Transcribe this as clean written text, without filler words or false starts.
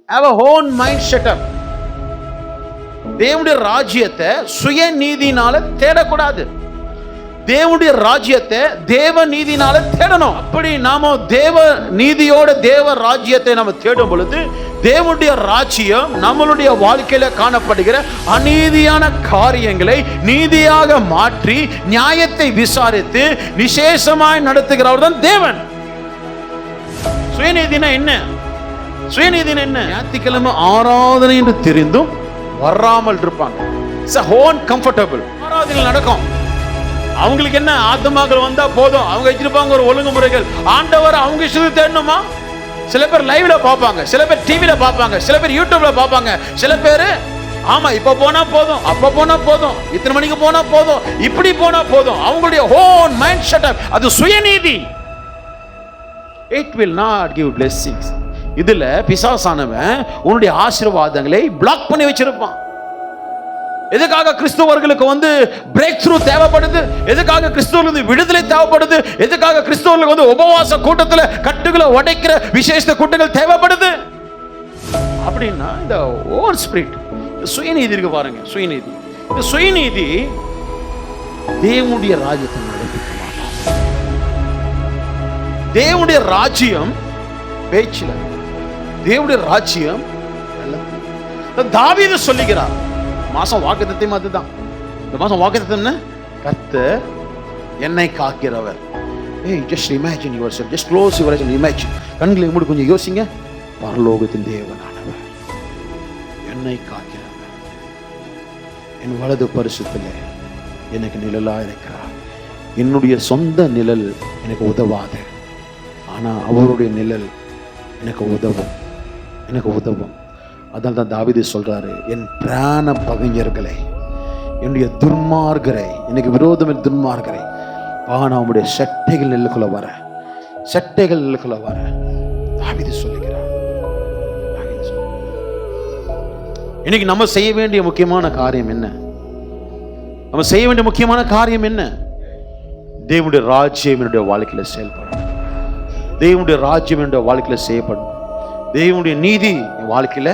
have a own mind setup. தேவனுடைய ராஜ்யத்தை சுய நீதினால தேடக்கூடாது. தேவனுடைய ராஜ்யத்தை தேவ நீதினால தேடணும். அப்படி நாம தேவ நீதியோட தேவ ராஜ்யத்தை நம்ம தேடும் பொழுது தேவனுடைய ராஜ்யம் நம்மளுடைய வாழ்க்கையில காணப்படுகிற அநீதியான காரியங்களை நீதியாக மாற்றி நியாயத்தை விசாரித்து விசேஷமாய் நடத்துகிறவர் தான் தேவன். சுயநீதினா என்ன? சுயநீதினா என்ன? ஞாயிற்றுக்கிழமை ஆராதனை என்று தெரிந்தும் வராமல் இருப்பாங்க. It's a own comfortable. ஆராதனை நடக்கும். அவங்களுக்கு என்ன, ஆத்மாக்கள் வந்தா போதும், அவங்க வச்சிருப்பாங்க ஒரு ஒழுங்குமுறைகள். ஆண்டவர் அவங்க இஷ்டத்துக்கு தேடணுமா? சில பேர் லைவ்ல பார்ப்பாங்க, சில பேர் டிவில பார்ப்பாங்க, சில பேர் யூடியூப்ல பார்ப்பாங்க, சில பேர் ஆமா இப்ப போனா போதும், அப்ப போனா போதும், இத்தனை மணிக்கு போனா போதும், இப்படி போனா போதும். அவங்களுடைய ஓன் மைண்ட் செட்டப், அது சுயநீதி. It will not give blessings. இதுல பிசாசானவன் உன்னுடைய ஆசீர்வாதங்களை பிளாக் பண்ணி வச்சிருப்பான். எதுக்காக கிறிஸ்தவர்களுக்கு பிரேக் த்ரூ தேவைப்படுது? எதுக்காக கிறிஸ்தவர்களுக்கு விடுதலை தேவைப்படுது? எதுக்காக கிறிஸ்தவர்களுக்கு உபவாச கூட்டத்தில் கட்டுகளை உடைக்கிற விசேஷ கூட்டங்கள் தேவைப்படுது? அப்படின்னா இந்த ஓவர் ஸ்பிரிட், சுயநீதி இருக்கு பாருங்க. சுயநீதி, இந்த சுயநீதி தேவனுடைய ராஜ்யத்தை நடப்பிக்க மாட்டான். தேவனுடைய ராஜ்யம் பேச்சில, தேவனுடைய ராஜ்யம் தாவீது சொல்லுகிறார். மாசம் வாக்குத்தத்தம் அதுதான். இந்த மாசம் வாக்குத்தத்தம் கர்த்தர் என்னை காக்கிறவர். Just imagine yourself, just close your eyes and imagine. கண்களை மூடி கொஞ்சம் யோசிங்க. பரலோகத்தின் தேவனானவர் என்னை காக்கிறவர், என் வலது பரிசுத்திலே எனக்கு நிழலா இருக்கிறார். என்னுடைய சொந்த நிழல் எனக்கு உதவாது, ஆனா அவருடைய நிழல் எனக்கு உதவும், எனக்கு உதவும். அதனால தான் தாவீது சொல்றாரு, என் பிராண பகைஞர்களை, என்னுடைய துன்மார்கரை, எனக்கு விரோதம் துன்மார்கரை அவனுடைய சட்டைகள் நெல்லுக்குள்ள வர, சட்டைகள் நெல்லுக்குள்ள வர தாவீது சொல்லுகிறார். இன்னைக்கு நம்ம செய்ய வேண்டிய முக்கியமான காரியம் என்ன? நம்ம செய்ய வேண்டிய முக்கியமான காரியம் என்ன? தேவனுடைய ராஜ்யம் என்னுடைய வாழ்க்கையில செயல்படும். தேவனுடைய ராஜ்யம் என்னுடைய வாழ்க்கையில செய்யப்படும். தேவனுடைய நீதி என் வாழ்க்கையில